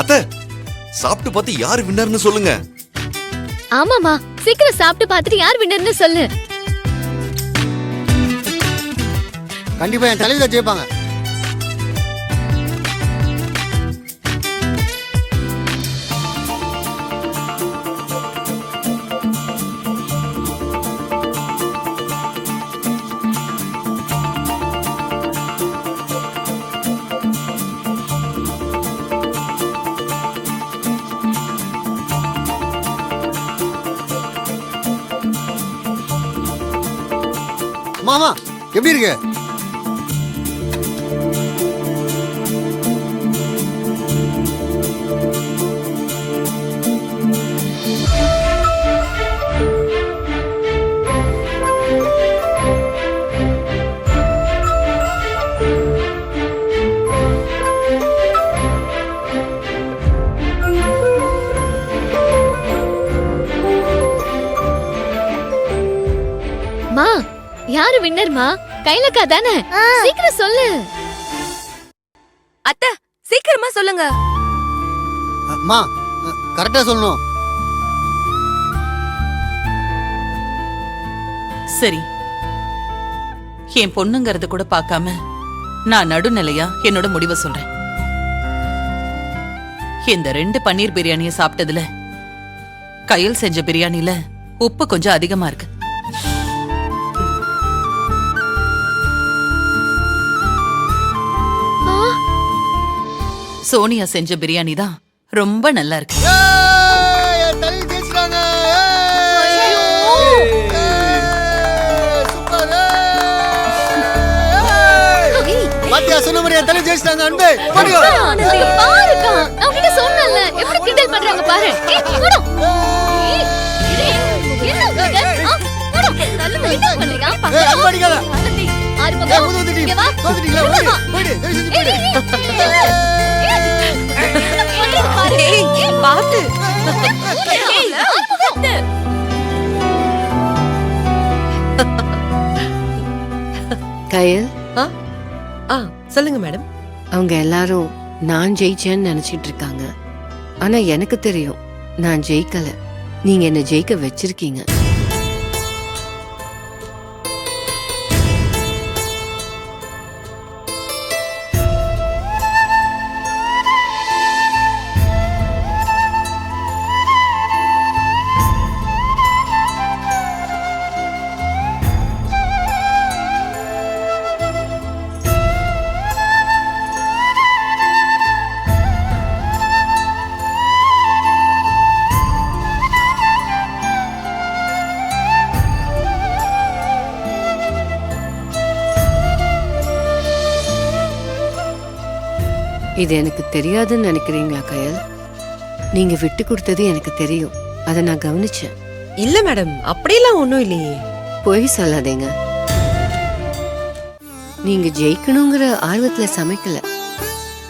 அத்தை, சாப்பிட்டு பார்த்து யாரு வின்னர்னு சொல்லுங்க. ஆமாமா, சீக்கிரம் சாப்பிட்டு பார்த்துட்டு யார் வின்னர்னு சொல்லு. கண்டிப்பா என் தலைவில ஜெயிப்பாங்க. மாமா எப்படி இருக்கு? மா, யாரு வின்னர்மா? கைலக்கா தானே? சீக்கிரம் சொல்லு. அத்தை, சீக்கிரமா சொல்லுங்க. அம்மா கரெக்டா சொல்லணும். சரி, என் பொண்ணுங்கறத கூட பார்க்காம நான் நடுநிலையா என்னோட முடிவை சொல்றேன். இந்த 2 பன்னீர் பிரியாணியை சாப்பிட்டதுல கையில் செஞ்ச பிரியாணில உப்பு கொஞ்சம் அதிகமா இருக்கு. சோனியா செஞ்ச பிரியாணி தான் ரொம்ப நல்லா இருக்கு. சொன்ன மாதிரியா தலை ஜெயிச்சிட்டாங்க. அன்பே பாருக்கா, நான் உன்கிட்ட சொன்னேன்ல, எப்படி கிண்டல் பண்றாங்க பாரு. கயல், சொல்லுங்க மேடம். அவங்க எல்லாரும் நான் ஜெயிச்சேன்னு நினைச்சிட்டு இருக்காங்க. ஆனா எனக்கு தெரியும் நான் ஜெயிக்கல. நீங்க என்ன ஜெயிக்க வச்சிருக்கீங்க. இது எனக்கு தெரியாதுன்னு நினைக்கிறீங்களா கயல்? நீங்க விட்டு கொடுத்தது எனக்கு தெரியும். அதை நான் கவனிச்சேன். இல்ல மேடம், அப்படியெல்லாம் ஒண்ணும் இல்லையே. பொய் சொல்லாதீங்க. நீங்க ஜெயிக்கணுங்கிற ஆர்வத்துல சமைக்கல.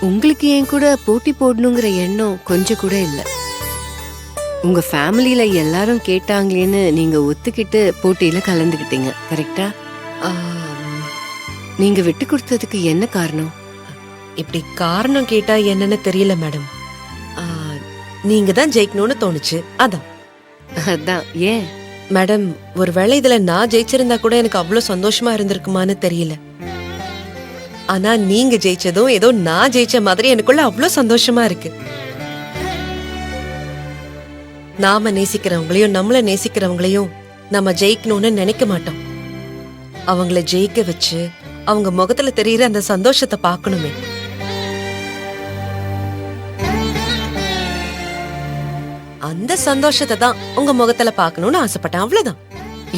உங்களுக்கு என் கூட போட்டி போடணுங்கிற எண்ணம் கொஞ்சம் கூட இல்ல. உங்க ஃபேமிலியில எல்லாரும் கேட்டாங்களேன்னு நீங்க ஒத்துக்கிட்டு போட்டியில கலந்துக்கிட்டீங்க. கரெக்டா? நீங்க விட்டு கொடுத்ததுக்கு என்ன காரணம்? இப்படி காரணம் கேட்டா என்னன்னு தெரியல மேடம். நீங்க தான் ஜெயிக்கணும்னு தோணுச்சு, அதான். அதான். ஏன் மேடம், ஒருவேளை இதுல நான் ஜெயிச்சிருந்தா கூட எனக்கு அவ்வளவு சந்தோஷமா இருந்திருக்குமான்னு தெரியல. ஆனா நீங்க ஜெயிச்சதும் ஏதோ நான் ஜெயிச்ச மாதிரி எனக்குள்ள அவ்வளவு சந்தோஷமா இருக்கு. நாம நேசிக்கிறவங்களையும் நம்மள நேசிக்கிறவங்களையும் நம்ம ஜெயிக்கணும்னு நினைக்க மாட்டோம். அவங்கள ஜெயிக்க வச்சு அவங்க முகத்துல தெரியுற அந்த சந்தோஷத்தை பார்க்கணுமே. அந்த சந்தோஷத்தை தான் உங்க முகத்துல பார்க்கணும்னு ஆசைப்பட்டேன், அவ்வளவுதான்.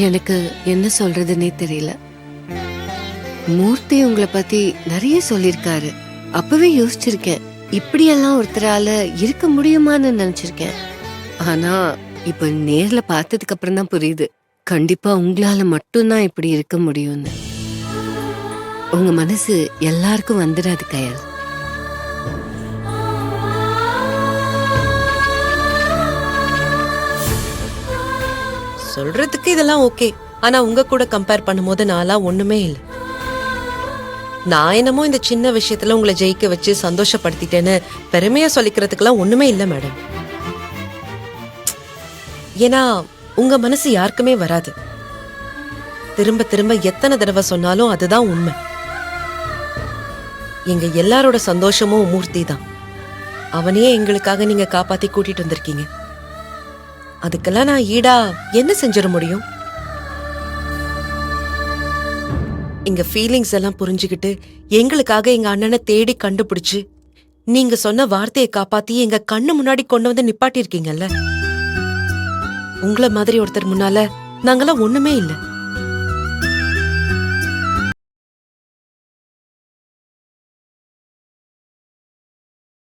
எனக்கு என்ன சொல்றதுன்னே தெரியல. மூர்த்தி உங்களை பத்தி நிறைய சொல்லிருக்காரு. அப்பவே யோசிச்சிருக்கேன், இப்படியெல்லாம் ஒருத்தரால இருக்க முடியுமான்னு நினைச்சிருக்கேன். ஆனா இப்ப நேர்ல பார்த்ததுக்கு அப்புறம் தான் புரியுது, கண்டிப்பா உங்களால மட்டும்தான் இப்படி இருக்க முடியும்னு. உங்க மனசு எல்லாருக்கும் வந்துடாது கயல். சொல்றதுக்கு இதெல்லாம் ஓகே, ஆனா உங்க கூட கம்பேர் பண்ணும்போது நான்லாம் ஒண்ணுமே இல்லை. நான் என்னமோ இந்த சின்ன விஷயத்துல உங்களை ஜெயிக்க வச்சு சந்தோஷப்படுத்திட்டேன்னு பெருமையா சொல்லிக்கிறதுக்கெல்லாம் ஒண்ணுமே இல்ல மேடம். ஏன்னா உங்க மனசு யாருக்குமே வராது. திரும்ப திரும்ப எத்தனை தடவை சொன்னாலும் அதுதான் உண்மை. எங்க எல்லாரோட சந்தோஷமும் மூர்த்தி தான். அவனையே எங்களுக்காக நீங்க காப்பாத்தி கூட்டிட்டு வந்திருக்கீங்க. அதுக்கெல்லாம் நான் ஈடா என்ன செஞ்சிட முடியும்? எங்க ஃபீலிங்ஸ் எல்லாம் புரிஞ்சுக்கிட்டு எங்களுக்காக எங்க அண்ணனை தேடி கண்டுபிடிச்சு நீங்க சொன்ன வார்த்தையை காப்பாத்தி எங்க கண்ணு முன்னாடி கொண்டு வந்து நிப்பாட்டி இருக்கீங்கல்ல. உங்களை மாதிரி ஒருத்தர் முன்னால நாங்கெல்லாம் ஒண்ணுமே இல்லை.